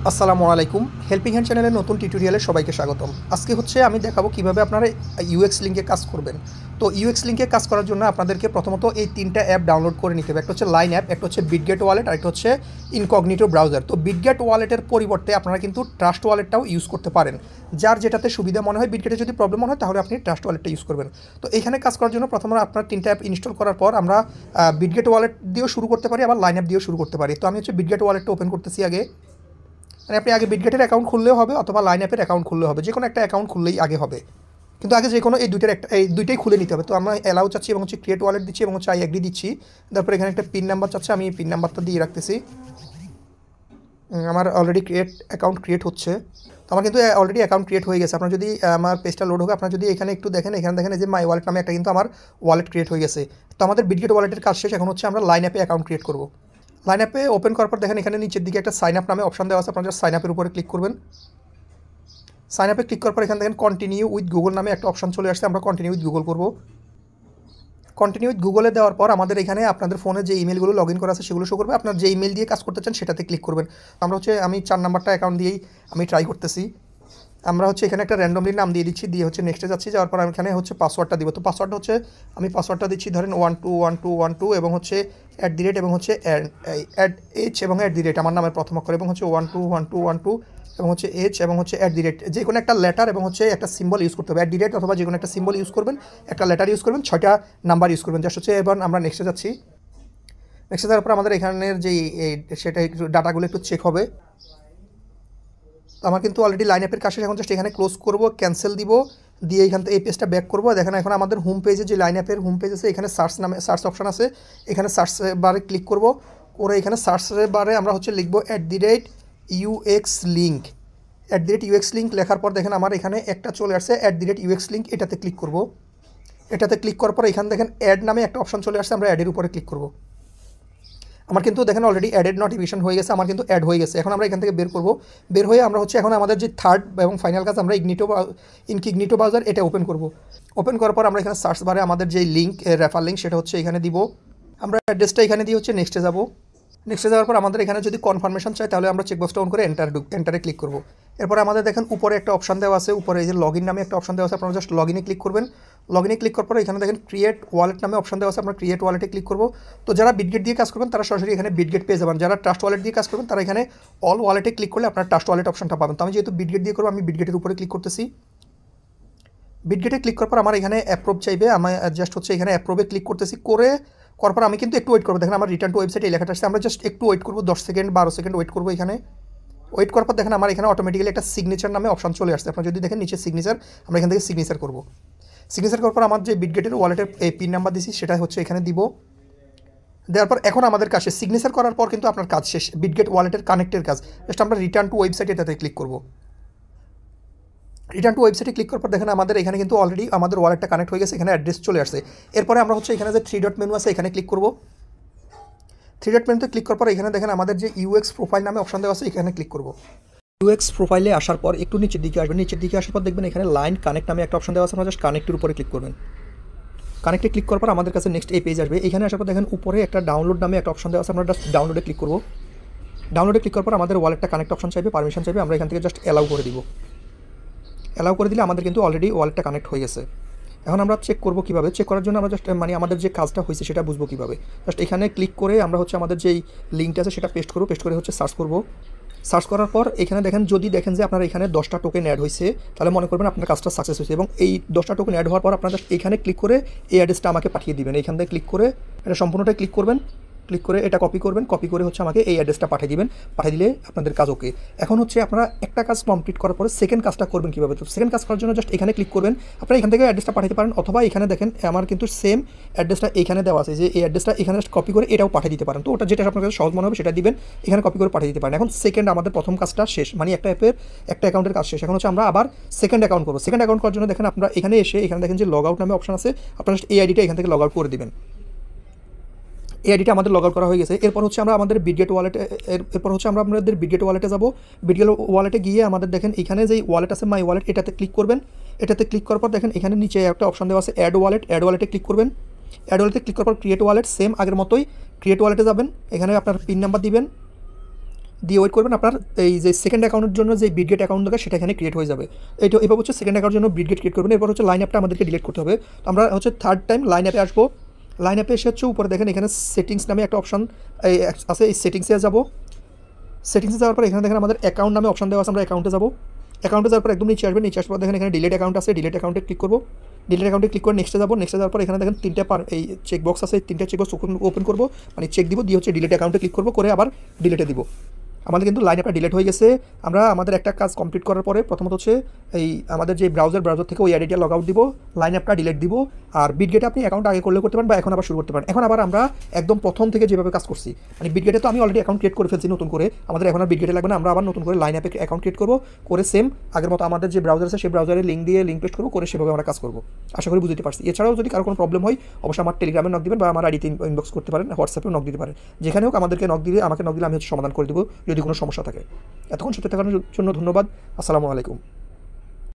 আসসালামু আলাইকুম। Helping hand চ্যানেলের নতুন টিউটোরিয়ালে সবাইকে স্বাগতম। আজকে আমি দেখাবো কিভাবে আপনারা ইউএক্স লিঙ্কে কাজ করবেন। তো ইউএক্স লিঙ্কে কাজ করার জন্য আপনাদেরকে প্রথমত এই তিনটা অ্যাপ ডাউনলোড করে নিতে হবে। একটা হচ্ছে লাইন অ্যাপ, একটা হচ্ছে বিটগেট ওয়ালেট, আর একটা হচ্ছে ইনকগনিটো ব্রাউজার। তো বিটগেট ওয়ালেটের পরিবর্তে আপনারা কিন্তু ট্রাস্ট ওয়ালেটটাও ইউজ করতে পারেন। যার যেটাতে সুবিধা মনে হয়, বিটগেটে যদি প্রবলেম মনে হয় তাহলে আপনি ট্রাস্ট ওয়ালেটটা ইউজ করবেন। তো এখানে কাজ করার জন্য প্রথমে আপনার তিনটা অ্যাপ ইনস্টল করার পর আমরা বিটগেট ওয়ালেট দিয়েও শুরু করতে পারি, আবার লাইন অ্যাপ দিয়েও শুরু করতে পারি। তো আমি বিটগেট ওয়ালেটটা ওপেন করতেছি আগে। মানে আপনি আগে বিটগেটের অ্যাকাউন্ট খুললেও হবে অথবা লাইন অ্যাপের অ্যাকাউন্ট খুললেও হবে, যে কোনো একটা অ্যাকাউন্ট খুললেই আগে হবে। কিন্তু আগে যে কোনো এই দুইটাই খুলে নিতে হবে। তো আমরা অ্যালাউ চাচ্ছি এবং ক্রিয়েট ওয়ালেট দিচ্ছি এবং আই এগ্রি দিচ্ছি। তারপর এখানে একটা পিন নাম্বার চাচ্ছে, আমি এই পিন নাম্বারটা দিয়ে রাখতেছি। আমার অলরেডি ক্রিয়েট হচ্ছে। তো আমার কিন্তু অলরেডি অ্যাকাউন্ট ক্রিয়েট হয়ে গেছে। আপনার যদি আমার পেজটা লোড হোক, আপনার যদি এখানে একটু দেখেন, এখানে দেখেন যে মাই ওয়ালেট নামে একটা কিন্তু আমার ওয়ালেট ক্রিয়েট হয়ে গেছে। তো আমাদের বিটগেট ওয়ালেটের কাজ শেষ। এখন আমরা লাইন অ্যাপে অ্যাকাউন্ট ক্রিয়েট করব। লাইন অ্যাপে ওপেন করার পর দেখেন এখানে নিচের দিকে একটা সাইন আপ নামে অপশন দেওয়া আছে। আপনারা সাইন আপের উপরে ক্লিক করবেন। সাইন আপে ক্লিক করার পর এখানে দেখেন কন্টিনিউ উইথ গুগল নামে একটা অপশন চলে আসছে। আমরা কন্টিনিউ উইথ গুগল করব। কন্টিনিউ উইথ গুগলে দেওয়ার পর আমাদের এখানে আপনাদের ফোনে যে ইমেলগুলো লগ ইন করা আছে সেগুলো শো করবে। আপনার যে ইমেল দিয়ে কাজ করতে চান সেটাতে ক্লিক করবেন। আমরা আমি 4 নাম্বারটা অ্যাকাউন্ট দিয়েই আমি ট্রাই করতেছি। আমরা এখানে একটা র্যান্ডমলি নাম দিয়ে দিচ্ছি, দিয়ে নেক্সটে যাচ্ছি। যাওয়ার পর আমি এখানে পাসওয়ার্ডটা দিব। তো পাসওয়ার্ডটা আমি পাসওয়ার্ডটা দিচ্ছি ধরেন 121212 এবং @ এবং @h এবং @ আমার নামের প্রথম অক্ষর এবং 121212 এবং h এবং @ যে কোনো একটা লেটার এবং একটা সিম্বল ইউজ করতে হবে। @ অথবা যে কোনো একটা সিম্বল ইউজ করবেন, একটা লেটার ইউজ করবেন, 6টা নাম্বার ইউজ করবেন। জাস্ট এবার আমরা নেক্সটে যাচ্ছি। নেক্সটে যাওয়ার পর আমাদের এখানের যে সেটা একটু ডাটাগুলো একটু চেক হবে। আমার কিন্তু অলরেডি লাইন অ্যাপের কাছে এখন জাস্ট এখানে ক্লোজ করব, ক্যান্সেল দিব, দিয়ে এখান থেকে এই পেজটা ব্যাক করবো। দেখেন এখন আমাদের হোম পেজে যে লাইন অ্যাপের হোম পেজ আছে, এখানে সার্চ অপশন আছে। এখানে সার্চ বারে ক্লিক করব, করে এখানে সার্চ বারে আমরা লিখবো @UX link। @UX link লেখার পর দেখেন আমার এখানে একটা চলে আসছে @UX link। এটাতে ক্লিক করব। এটাতে ক্লিক করার পর এখানে দেখেন অ্যাড নামে একটা অপশন চলে আসছে। আমরা অ্যাডের উপরে ক্লিক করব। আমার কিন্তু দেখেন অলরেডি অ্যাডেড নোটিফিকেশন হয়ে গেছে, আমার কিন্তু অ্যাড হয়ে গেছে। এখন আমরা এখান থেকে বের করব। বের হয়ে আমরা এখন আমাদের যে থার্ড এবং ফাইনাল কাজ, আমরা ইনকগনিটো ব্রাউজার এটা ওপেন করব। ওপেন করার পর আমরা এখানে সার্চ বারে আমাদের যে লিঙ্ক, রেফার লিঙ্ক, সেটা এখানে দিব। আমরা অ্যাড্রেসটা এখানে দিয়ে নেক্সটে যাব। নেক্সটে যাওয়ার পর আমাদের এখানে যদি কনফার্মেশন চাই তাহলে আমরা চেকবক্সটা অন করে এন্টারে ক্লিক করব। এরপরে আমাদের দেখেন উপরে একটা অপশন দেওয়া আছে, উপরে এই যে লগ ইন নামে একটা অপশন দেওয়া আছে। আপনারা জাস্ট লগ ইনে ক্লিক করবেন। লগ ইনে ক্লিক করার পর এখানে দেখেন ক্রিয়েট ওয়ালেট নামে অপশন দেওয়া আছে। আমরা ক্রিয়েট ওয়ালেটে ক্লিক করব। তো যারা বিটগেট দিয়ে কাজ করবেন তারা সরাসরি এখানে বিটগেট পেয়ে যাবেন। যারা ট্রাস্ট ওয়ালেট দিয়ে কাজ করবেন তারা এখানে অল ওয়ালেটে ক্লিক করলে আপনার ট্রাস্ট ওয়ালেট অপশনটা পাবেন। তো আমি যেহেতু বিটগেট দিয়ে করবো, আমি বিটগেটের উপরে ক্লিক করতেছি। বিটগেটে ক্লিক করার পর আমার এখানে অ্যাপ্রুভ চাইবে। আমি জাস্ট এখানে অ্যাপ্রুভে ক্লিক করতেছি। করার পর আমি কিন্তু একটু ওয়েট করবো। দেখেন আমার রিটার্ন টু ওয়েবসাইট এই লেখাটা আসছে। আমরা জাস্ট একটু ওয়েট করবো, 10 সেকেন্ড 12 সেকেন্ড ওয়েট করবো। এখানে ওয়েট করার পর দেখেন আমার এখানে অটোমেটিক্যালি একটা সিগনেচার নামে অপশন চলে আসছে। আপনারা যদি দেখেন নিচে সিগনেচার, আমরা এখান থেকে সিগনেচার করবো। সিগনেচার করার পর আমার যে বিটগেটের ওয়ালেটের এই পিন নাম্বার দিয়েছি সেটা এখানে দিব। দেওয়ার পর এখন আমাদের কাছে সিগনেচার করার পর কিন্তু আপনার কাজ শেষ। বিটগেট ওয়ালেটের কানেক্টের কাজ জাস্ট আমরা রিটার্ন টু ওয়েবসাইট এটাতে ক্লিক করবো। রিটার্ন টু ওয়েবসাইটে ক্লিক করার পর দেখেন আমাদের এখানে কিন্তু অলরেডি আমাদের ওয়ালেটটা কানেক্ট হয়ে গেছে। এখানে অ্যাড্রেস চলে আসছে। এরপরে আমরা এখানে যে 3 ডট মেনু আছে এখানে ক্লিক করব। 3 ডট মেনুতে ক্লিক করার পর এখানে দেখেন আমাদের যে ইউএক্স প্রোফাইল নামে অপশন দেওয়া আছে, এখানে ক্লিক করব। ইউএক্স প্রোফাইলে আসার পর একটু নিচের দিকে আসবেন। নিচের দিকে আসার পর দেখবেন এখানে লাইন কানেক্ট নামে একটা অপশন দেওয়া আছে। আমরা জাস্ট কানেক্টের উপরে ক্লিক করবেন। কানেক্টে ক্লিক করার পর আমাদের কাছে নেক্সট এই পেজ আসবে। এখানে আসার পর দেখেন উপরে একটা ডাউনলোড নামে একটা অপশন দেওয়া আছে। আমরা জাস্ট ডাউনলোডে ক্লিক করব। ডাউনলোডে ক্লিক করার পর আমাদের ওয়ালেটটা কানেক্ট অপশন চাইবে, পারমিশন চাইবে। আমরা এখান থেকে জাস্ট অ্যালাউ করে দিব। অ্যালাউ করে দিলে আমাদের কিন্তু অলরেডি ওয়ালেটটা কানেক্ট হয়ে গেছে। এখন আমরা চেক করব কীভাবে। চেক করার জন্য আমরা জাস্ট আমাদের যে কাজটা হয়েছে সেটা বুঝবো কীভাবে। জাস্ট এখানে ক্লিক করে আমরা আমাদের যেই লিঙ্কটা আছে সেটা পেস্ট করব। পেস্ট করে সার্চ করব। সার্চ করার পর এখানে যদি দেখেন যে আপনার এখানে 10টা টোকেন অ্যাড হয়েছে, তাহলে মনে করবেন আপনার কাজটা সাকসেস হয়েছে। এবং এই 10টা টোকেন অ্যাড হওয়ার পর আপনারা জাস্ট এখানে ক্লিক করে এই অ্যাড্রেসটা আমাকে পাঠিয়ে দিবেন। এখান থেকে ক্লিক করে এটা সম্পূর্ণটাই ক্লিক করবেন। ক্লিক করে এটা কপি করবেন। কপি করে আমাকে এই অ্যাড্রেসটা পাঠিয়ে দিবেন। পাঠিয়ে দিলে আপনাদের কাজ ওকে। এখন আপনারা একটা কাজ কমপ্লিট করার পরে সেকেন্ড কাজটা করবেন কীভাবে। তো সেকেন্ড কাজ করার জন্য জাস্ট এখানে ক্লিক করবেন। আপনারা এখান থেকে অ্যাড্রেসটা পাঠাতে পারেন, অথবা এখানে দেখেন আমার কিন্তু সেম অ্যাড্রেসটা এখানে দেওয়া আছে, যে এই অ্যাড্রেসটা এখানে কপি করে এটাও পাঠিয়ে দিতে পারেন। তো ওটা যেটা আপনার কাছে সহজ মনে হবে সেটা দিবেন, এখানে কপি করে পাঠিয়ে দিতে পারেন। এখন সেকেন্ড আমাদের প্রথম কাজটা শেষ, মানে একটা অ্যাপের একটা অ্যাকাউন্টের কাজ শেষ। এখন আমরা আবার সেকেন্ড অ্যাকাউন্ট করবো। সেকেন্ড অ্যাকাউন্ট করার জন্য দেখেন আপনারা এখানে এসে এখানে দেখেন যে লগ আউট নামে অপশন আছে। আপনারা এই আইডিটা এখান থেকে লগ আউট করে দিবেন। এই আইডিটা আমাদের লগ আউট করা হয়ে গেছে। এরপর আমরা আমাদের বিটগেট ওয়ালেটে আমরা আমাদের বিটগেট ওয়ালেটে যাব। বিটগেট ওয়ালেটে গিয়ে আমাদের দেখেন এখানে যেই ওয়ালেট আছে মাই ওয়ালেট, এটাতে ক্লিক করবেন। এটাতে ক্লিক করার পর দেখেন এখানে নিচে একটা অপশন দেওয়া আছে অ্যাড ওয়ালেট। অ্যাড ওয়ালেটে ক্লিক করবেন। অ্যাড ওয়ালেটে ক্লিক করার পর ক্রিয়েট ওয়ালেট, সেম আগের মতোই ক্রিয়েট ওয়ালেটে যাবেন। এখানে আপনার পিন নাম্বার দিবেন। দিয়ে ওয়েট করবেন, আপনার এই যে সেকেন্ড অ্যাকাউন্টের জন্য যে বিটগেট অ্যাকাউন্ট দরকার সেটা এখানে ক্রিয়েট হয়ে যাবে। এটা এবার হচ্ছে সেকেন্ড অ্যাকাউন্টের জন্য বিটগেট ক্রিয়েট করবেন। এরপর হচ্ছে লাইন অ্যাপটা আমাদেরকে ডিলিট করতে হবে। তো আমরা হচ্ছে থার্ড টাইম লাইন অ্যাপে আসবো। লাইন অ্যাপে এসে হচ্ছে উপরে দেখেন এখানে সেটিংস নামে একটা অপশন আছে, এই সেটিংসে যাবো। সেটিংসে যাওয়ার পর এখানে দেখেন আমাদের অ্যাকাউন্ট নামে অপশন দেওয়া আছে, আমরা অ্যাকাউন্টে যাবো। অ্যাকাউন্টে যাওয়ার পর একদম নিচে আসবেন, নিচে আসার পর দেখেন এখানে ডিলিট অ্যাকাউন্ট আছে, ডিলিট অ্যাকাউন্টে ক্লিক করবো। ডিলিট অ্যাকাউন্টে ক্লিক করে নেক্সটে যাবো। নেক্সটে যাওয়ার পর এখানে দেখেন তিনটে এই চেক বক্স আছে, তিনটে চেক বক্স ওপেন করবো, মানে চেক দিব, দিয়ে হচ্ছে ডিলিট অ্যাকাউন্টে ক্লিক করবো, করে আবার ডিলিটে দিব। আমাদের কিন্তু লাইন অ্যাপটা ডিলিট হয়ে গেছে। আমরা আমাদের একটা কাজ কমপ্লিট করার পরে প্রথমত হচ্ছে এই আমাদের যে ব্রাউজার থেকে ওই আইডিটা লগ আউট দিব, লাইন অ্যাপটা ডিলিট দিব। আর বিটগেটে আপনি অ্যাকাউন্ট আগে করলে করতে পারেন বা এখন আবার শুরু করতে পারেন। এখন আবার আমরা একদম প্রথম থেকে যেভাবে কাজ করছি, মানে বিটগেটে তো আমি অলরেডি অ্যাকাউন্ট ক্রিয়েট করে ফেলছি নতুন করে, আমাদের এখন আর বিটগেটে লাগবে না। আমরা আবার নতুন করে লাইন অ্যাপে অ্যাকাউন্ট ক্রিয়েট করবো, করে সেম আগের মতো আমাদের যে ব্রাউজার আছে সেই ব্রাউজারে লিঙ্ক পেস্ট করবো, করে সেভাবে আমরা কাজ করবো। আশা করি বুঝতে পারছি। এছাড়াও যদি কারো কোনো প্রবলেম হয় অবশ্যই আমার টেলিগ্রামে নক দিবেন বা আমার আইডিতে ইনবক্স করতে পারেন, হোয়াটসঅ্যাপেও নক দিতে পারেন। যেখানে হোক আমাকে নক দিলে আমি হচ্ছে সমাধান করে দেবো যদি কোনো সমস্যা থাকে। এতক্ষণ সাথে থাকার জন্য ধন্যবাদ। আসসালামু আলাইকুম।